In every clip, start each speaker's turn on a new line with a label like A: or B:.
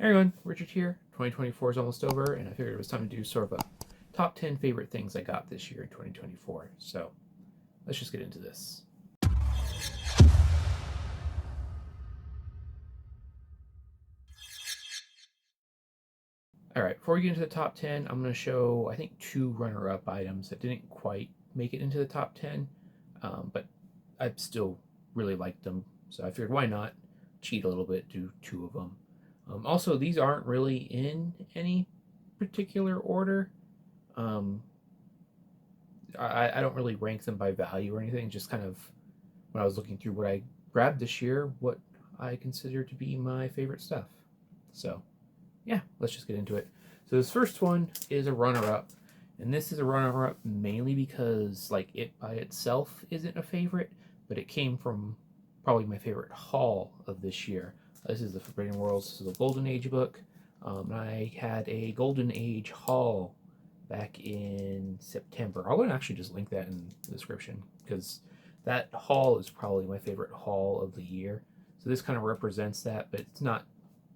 A: Hey everyone, Richard here. 2024 is almost over, and I figured it was time to do sort of a top 10 favorite things I got this year in 2024. So let's just get into this. All right, before we get into the top 10, I'm going to show, I think, two runner-up items that didn't quite make it into the top 10, but I still really liked them. So I figured, why not cheat a little bit, do two of them. Also, these aren't really in any particular order. Um, I don't really rank them by value or anything. Just kind of when I was looking through what I grabbed this year, what I consider to be my favorite stuff. So yeah, let's just get into it. So this first one is a runner-up, and this is a runner-up mainly because like it by itself isn't a favorite, but it came from probably my favorite haul of this year. This is the Forbidden Worlds. This is a Golden Age book. I had a Golden Age haul back in September. I'll go and actually just link that in the description because that haul is probably my favorite haul of the year. So this kind of represents that, but it's not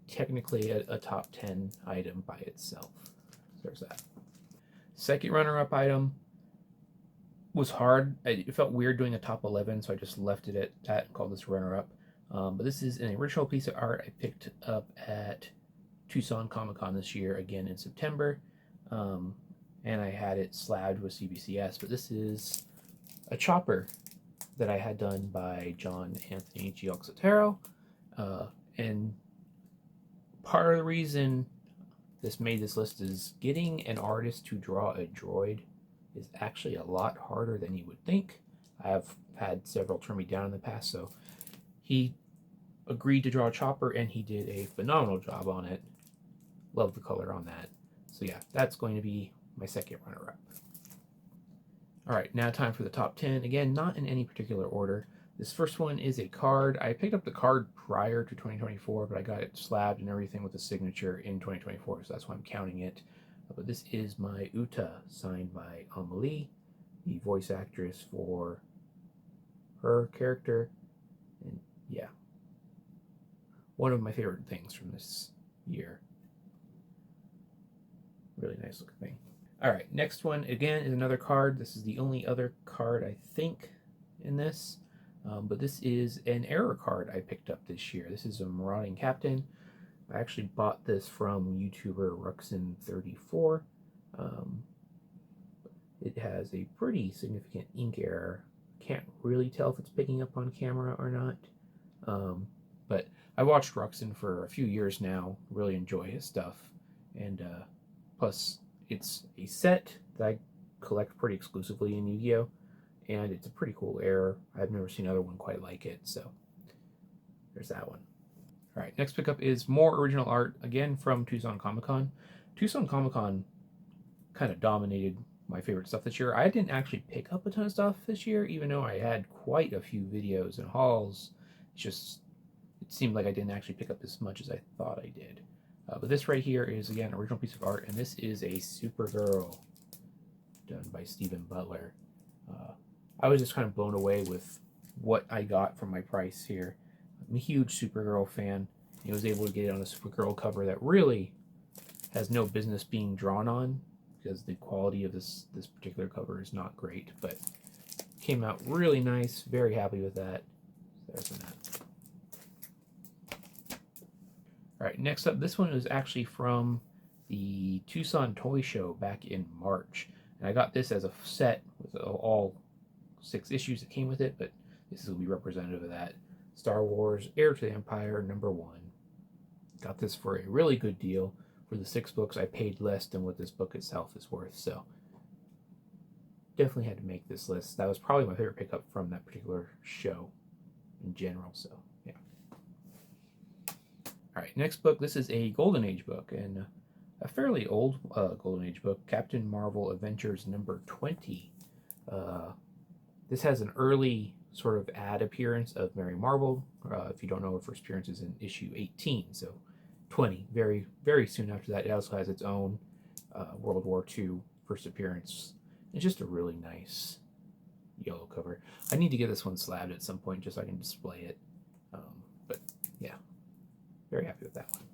A: technically a top 10 item by itself. So there's that. Second runner-up item was hard. It felt weird doing a top 11, so I just left it at that and called this runner-up. But this is an original piece of art I picked up at Tucson Comic Con this year, again in September. And I had it slabbed with CBCS, but this is a chopper that I had done by John Anthony Giacomo. And part of the reason this made this list is getting an artist to draw a droid is actually a lot harder than you would think. I have had several turn me down in the past, so he agreed to draw a chopper and he did a phenomenal job on it. Love the color on that. So yeah, that's going to be my second runner-up. All right, now time for the top 10. Again, not in any particular order. This first one is a card. I picked up the card prior to 2024, but I got it slabbed and everything with a signature in 2024, so that's why I'm counting it. But this is my Uta, signed by Amelie, the voice actress for her character. And yeah, one of my favorite things from this year. Really nice looking thing. All right, next one again is another card. This is the only other card I think in this. But this is an error card I picked up this year. This is a Marauding Captain. I actually bought this from YouTuber Ruxin34. It has a pretty significant ink error. Can't really tell if it's picking up on camera or not. But I watched Ruxin for a few years now. Really enjoy his stuff. And plus, it's a set that I collect pretty exclusively in Yu-Gi-Oh! And it's a pretty cool error. I've never seen another one quite like it, so there's that one. All right, next pickup is more original art, again from Tucson Comic Con. Tucson Comic Con kind of dominated my favorite stuff this year. I didn't actually pick up a ton of stuff this year, even though I had quite a few videos and hauls. It seemed like I didn't actually pick up as much as I thought I did. But this right here is, again, an original piece of art, and this is a Supergirl done by Stephen Butler. I was just kind of blown away with what I got from my price here. I'm a huge Supergirl fan. I was able to get it on a Supergirl cover that really has no business being drawn on because the quality of this particular cover is not great, but came out really nice. Very happy with that. There's that. All right, next up, this one is actually from the Tucson Toy Show back in March. And I got this as a set with all 6 issues that came with it, but this will be representative of that. Star Wars Heir to the Empire #1. Got this for a really good deal. For the 6 books, I paid less than what this book itself is worth, so definitely had to make this list. That was probably my favorite pickup from that particular show in general, so yeah. All right, next book. This is a Golden Age book, and a fairly old Golden Age book, Captain Marvel Adventures #20. This has an early sort of ad appearance of Mary Marvel. If you don't know, her first appearance is in issue 18, so 20. Very, very soon after that, it also has its own World War II first appearance. It's just a really nice yellow cover. I need to get this one slabbed at some point just so I can display it. But yeah, very happy with that one.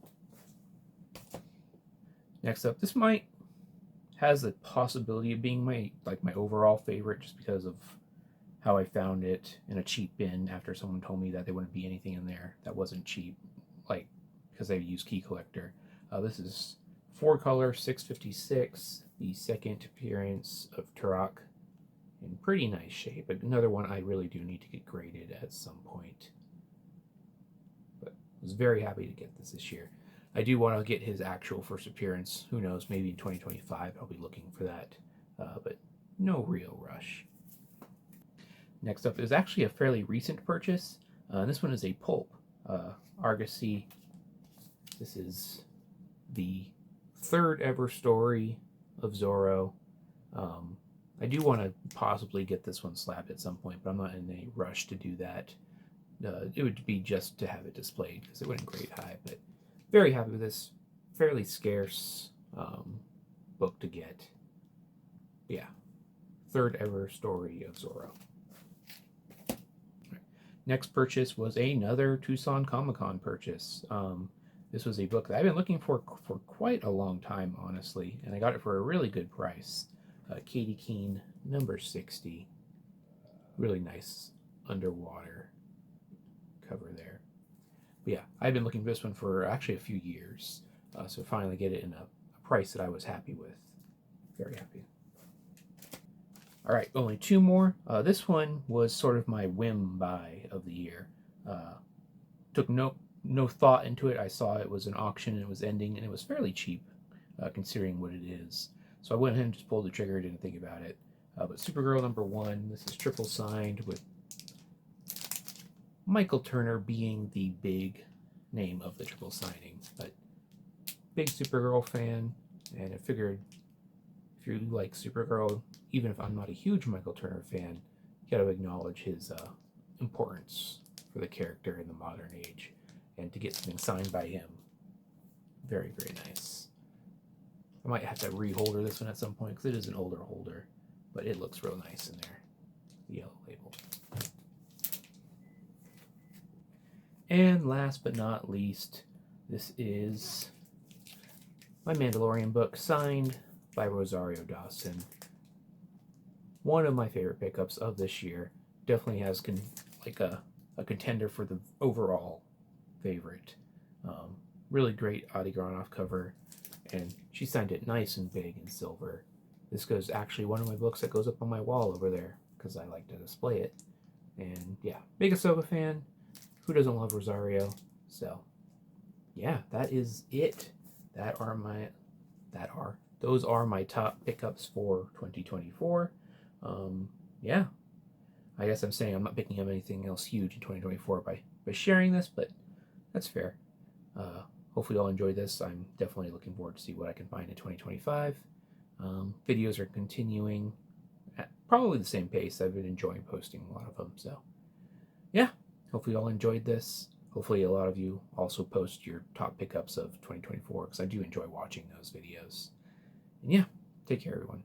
A: Next up, this might has the possibility of being my overall favorite, just because of how I found it in a cheap bin after someone told me that there wouldn't be anything in there that wasn't cheap, like because they use Key Collector. This is 4-color 656, the second appearance of Turok, in pretty nice shape. Another one I really do need to get graded at some point. But I was very happy to get this year. I do want to get his actual first appearance. Who knows, maybe in 2025 I'll be looking for that, but no real rush. Next up is actually a fairly recent purchase. This one is a pulp, Argosy. This is the third ever story of Zoro. I do want to possibly get this one slabbed at some point, but I'm not in a rush to do that. It would be just to have it displayed because it wouldn't grade high, but very happy with this. Fairly scarce book to get. Yeah, third ever story of Zoro. Next purchase was another Tucson Comic-Con purchase. This was a book that I've been looking for quite a long time, honestly, and I got it for a really good price. Katie Keene, number 60. Really nice underwater cover there. But yeah, I've been looking for this one for actually a few years, so finally get it in a price that I was happy with. Very happy. All right, only two more. This one was sort of my whim buy of the year. Took no thought into it. I saw it was an auction and it was ending, and it was fairly cheap considering what it is. So I went ahead and just pulled the trigger, didn't think about it. But Supergirl number 1, this is triple signed with Michael Turner being the big name of the triple signing. But big Supergirl fan, and I figured if you like Supergirl, even if I'm not a huge Michael Turner fan, you got to acknowledge his importance for the character in the modern age. And to get something signed by him, very, very nice. I might have to reholder this one at some point because it is an older holder, but it looks real nice in there. The yellow label. And last but not least, this is my Mandalorian book signed by Rosario Dawson. One of my favorite pickups of this year. Definitely has a contender for the overall favorite. Really great Adi Granoff cover, and she signed it nice and big in silver. This goes actually one of my books that goes up on my wall over there because I like to display it. And yeah, big AHSOKA fan. Who doesn't love Rosario? So yeah, that is it. Those are my top pickups for 2024. Yeah, I guess I'm saying I'm not picking up anything else huge in 2024 by sharing this, but that's fair. Hopefully y'all enjoyed this. I'm definitely looking forward to see what I can find in 2025. Videos are continuing at probably the same pace. I've been enjoying posting a lot of them. So yeah, hopefully y'all enjoyed this. Hopefully a lot of you also post your top pickups of 2024 because I do enjoy watching those videos. And yeah, take care everyone.